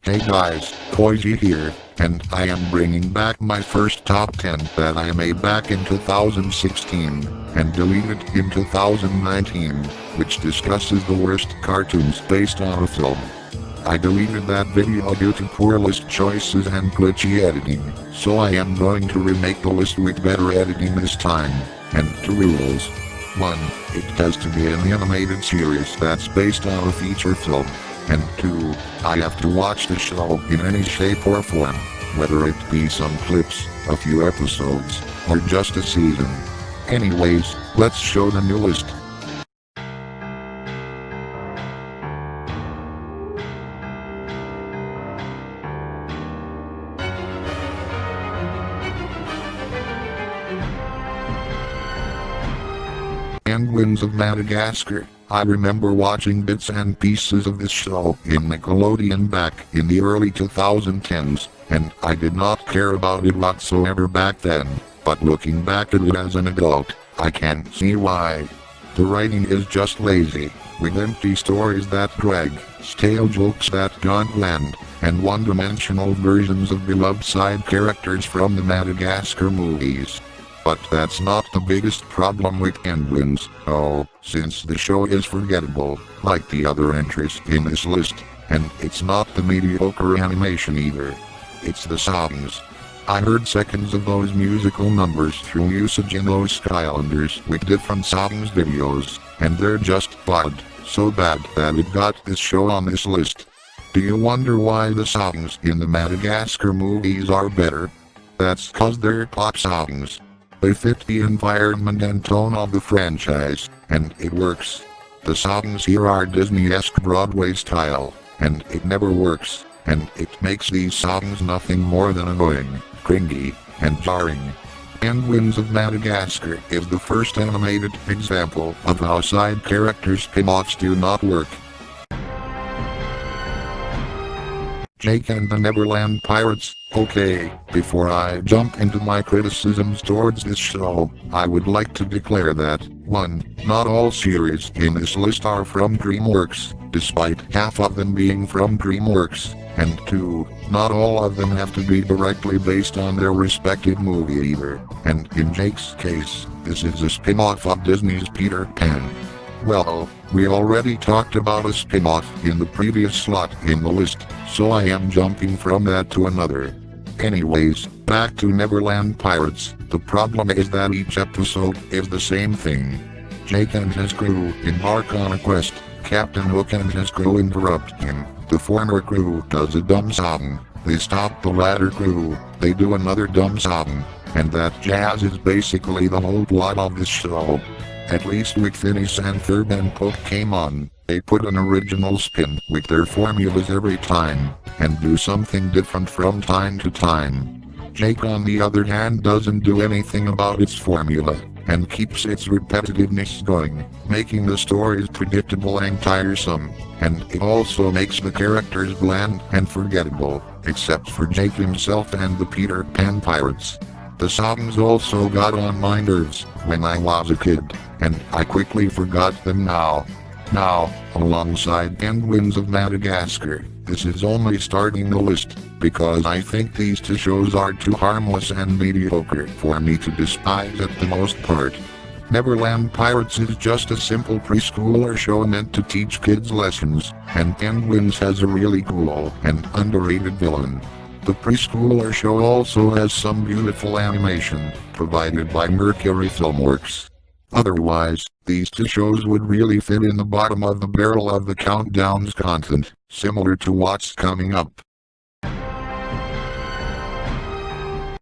Hey guys, Koji here, and I am bringing back my first top 10 that I made back in 2016, and deleted in 2019, which discusses the worst cartoons based on a film. I deleted that video due to poor list choices and glitchy editing, so I am going to remake the list with better editing this time, and 2 rules. 1. It has to be an animated series that's based on a feature film. And 2. I have to watch the show in any shape or form, whether it be some clips, a few episodes, or just a season. Anyways, let's show the new list. Penguins of Madagascar. I remember watching bits and pieces of this show in Nickelodeon back in the early 2010s, and I did not care about it whatsoever back then, but looking back at it as an adult, I can see why. The writing is just lazy, with empty stories that drag, stale jokes that don't land, and one-dimensional versions of beloved side characters from the Madagascar movies. But that's not the biggest problem with Penguins, since the show is forgettable, like the other entries in this list, and it's not the mediocre animation either. It's the songs. I heard seconds of those musical numbers through usage in those Skylanders with different songs videos, and they're just bad, so bad that it got this show on this list. Do you wonder why the songs in the Madagascar movies are better? That's 'cause they're pop songs. They fit the environment and tone of the franchise, and it works. The songs here are Disney-esque Broadway style, and it never works, and it makes these songs nothing more than annoying, cringy, and jarring. Penguins of Madagascar is the first animated example of how side character spin-offs do not work. Jake and the Neverland Pirates. Okay, before I jump into my criticisms towards this show, I would like to declare that, 1. Not all series in this list are from DreamWorks, despite half of them being from DreamWorks, and 2. Not all of them have to be directly based on their respective movie either, and in Jake's case, this is a spin-off of Disney's Peter Pan. Well, we already talked about a spin-off in the previous slot in the list, so I am jumping from that to another. Anyways, back to Neverland Pirates. The problem is that each episode is the same thing. Jake and his crew embark on a quest. Captain Hook and his crew interrupt him. The former crew does a dumb song. They stop the latter crew. They do another dumb song. And that jazz is basically the whole plot of this show. At least with Phineas and Ferb and Puck came on, they put an original spin with their formulas every time, and do something different from time to time. Jake on the other hand doesn't do anything about its formula, and keeps its repetitiveness going, making the stories predictable and tiresome, and it also makes the characters bland and forgettable, except for Jake himself and the Peter Pan Pirates. The songs also got on my nerves when I was a kid, and I quickly forgot them now. Now, alongside Penguins of Madagascar, this is only starting the list, because I think these 2 shows are too harmless and mediocre for me to despise at the most part. Neverland Pirates is just a simple preschooler show meant to teach kids lessons, and Penguins has a really cool and underrated villain. The preschooler show also has some beautiful animation, provided by Mercury Filmworks. Otherwise, these 2 shows would really fit in the bottom of the barrel of the Countdown's content, similar to what's coming up.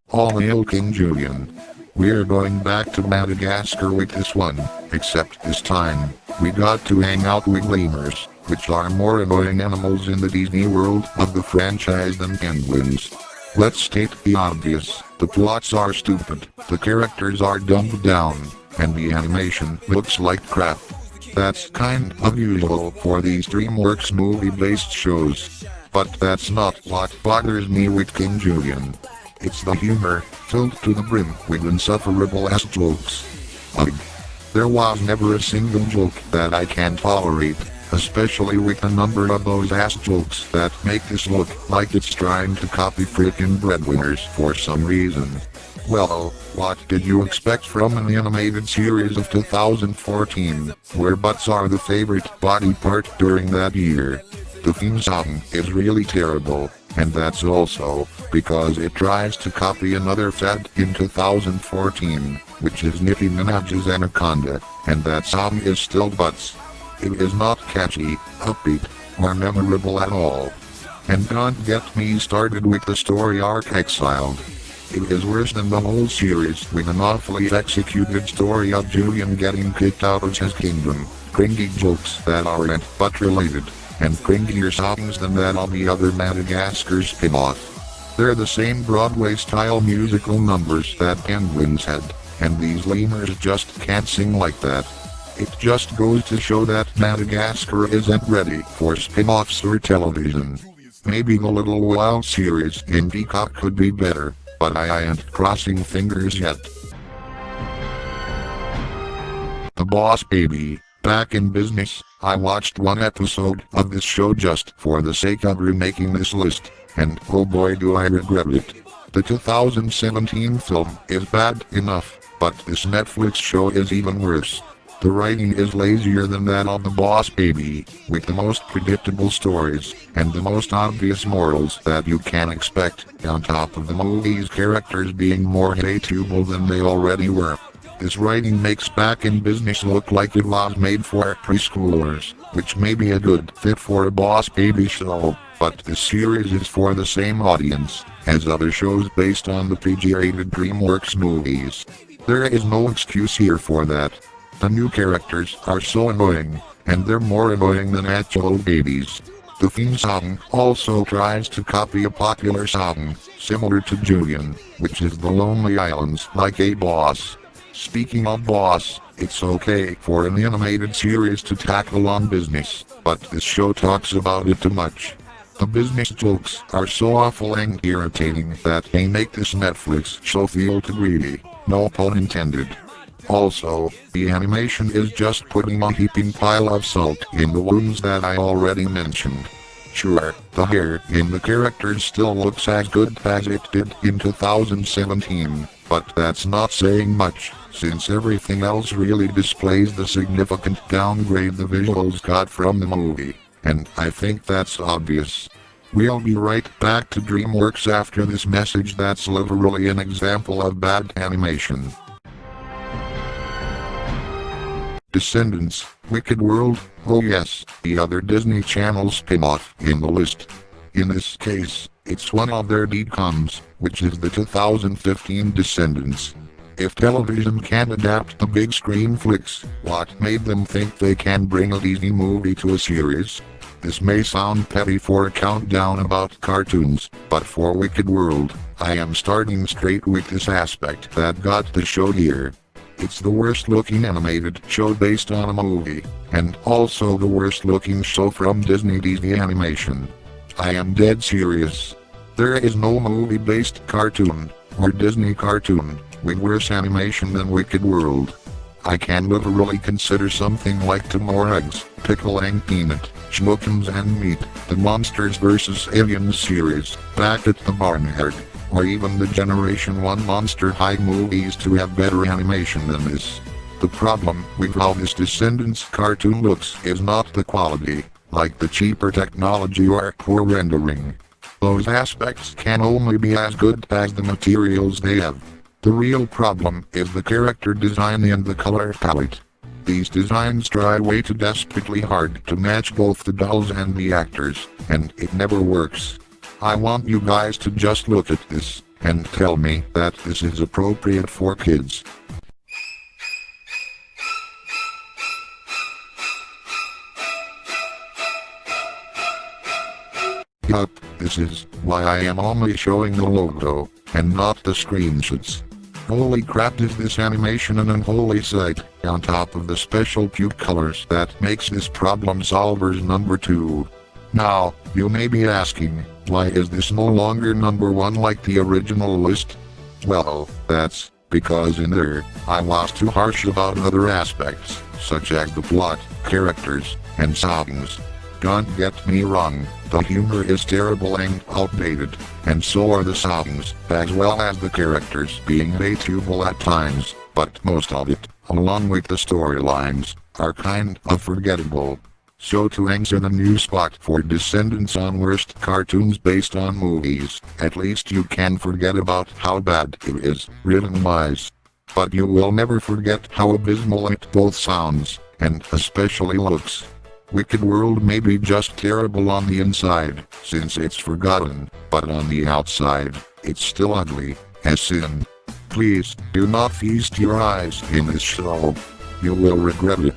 All hail King Julien. We're going back to Madagascar with this one, except this time, we got to hang out with lemurs, which are more annoying animals in the Disney world of the franchise than penguins. Let's state the obvious, the plots are stupid, the characters are dumbed down, and the animation looks like crap. That's kind of usual for these DreamWorks movie-based shows. But that's not what bothers me with King Julien. It's the humor, filled to the brim with insufferable-ass jokes. Ugh. There was never a single joke that I can tolerate, especially with a number of those ass jokes that make this look like it's trying to copy frickin' Breadwinners for some reason. Well, what did you expect from an animated series of 2014, where butts are the favorite body part during that year? The theme song is really terrible, and that's also because it tries to copy another fad in 2014, which is Nicki Minaj's Anaconda, and that song is still butts. It is not catchy, upbeat, or memorable at all. And don't get me started with the story arc Exiled. It is worse than the whole series, with an awfully executed story of Julien getting kicked out of his kingdom, cringy jokes that aren't butt related, and cringier songs than that of the other Madagascar spin-off. They're the same Broadway-style musical numbers that Penguins had, and these lemurs just can't sing like that. It just goes to show that Madagascar isn't ready for spin-offs or television. Maybe the Little Wild series in Peacock could be better, but I ain't crossing fingers yet. The Boss Baby, back in business. I watched one episode of this show just for the sake of remaking this list, and oh boy do I regret it. The 2017 film is bad enough, but this Netflix show is even worse. The writing is lazier than that of The Boss Baby, with the most predictable stories, and the most obvious morals that you can expect, on top of the movie's characters being more hateable than they already were. This writing makes Back in Business look like it was made for preschoolers, which may be a good fit for a Boss Baby show, but this series is for the same audience as other shows based on the PG-rated DreamWorks movies. There is no excuse here for that. The new characters are so annoying, and they're more annoying than actual babies. The theme song also tries to copy a popular song, similar to Julien, which is The Lonely Island's Like a Boss. Speaking of boss, it's okay for an animated series to tackle on business, but this show talks about it too much. The business jokes are so awful and irritating that they make this Netflix show feel too greedy, no pun intended. Also, the animation is just putting a heaping pile of salt in the wounds that I already mentioned. Sure, the hair in the characters still looks as good as it did in 2017, but that's not saying much, since everything else really displays the significant downgrade the visuals got from the movie, and I think that's obvious. We'll be right back to DreamWorks after this message that's literally an example of bad animation. Descendants, Wicked World, oh yes, the other Disney Channel spin-off in the list. In this case, it's one of their DCOMs, which is the 2015 Descendants. If television can't adapt the big screen flicks, what made them think they can bring a Disney movie to a series? This may sound petty for a countdown about cartoons, but for Wicked World, I am starting straight with this aspect that got the show here. It's the worst looking animated show based on a movie, and also the worst looking show from Disney animation. I am dead serious. There is no movie based cartoon, or Disney cartoon, with worse animation than Wicked World. I can literally consider something like Tomorrow's Pickle and Peanut, Schmookums and Meat, the Monsters vs. Aliens series, Back at the Barnyard, or even the Generation 1 Monster High movies to have better animation than this. The problem with how this Descendants cartoon looks is not the quality, like the cheaper technology or poor rendering. Those aspects can only be as good as the materials they have. The real problem is the character design and the color palette. These designs try way too desperately hard to match both the dolls and the actors, and it never works. I want you guys to just look at this, and tell me that this is appropriate for kids. Yup, this is why I am only showing the logo, and not the screenshots. Holy crap, is this animation an unholy sight, on top of the special cute colors that makes this problem solvers number 2. Now, you may be asking, why is this no longer number 1 like the original list? Well, that's because in there, I was too harsh about other aspects, such as the plot, characters, and songs. Don't get me wrong, the humor is terrible and outdated, and so are the songs, as well as the characters being hateable at times, but most of it, along with the storylines, are kind of forgettable. So to answer the new spot for Descendants on worst cartoons based on movies, at least you can forget about how bad it is, written-wise. But you will never forget how abysmal it both sounds, and especially looks. Wicked World may be just terrible on the inside, since it's forgotten, but on the outside, it's still ugly, as sin. Please, do not feast your eyes in this show. You will regret it.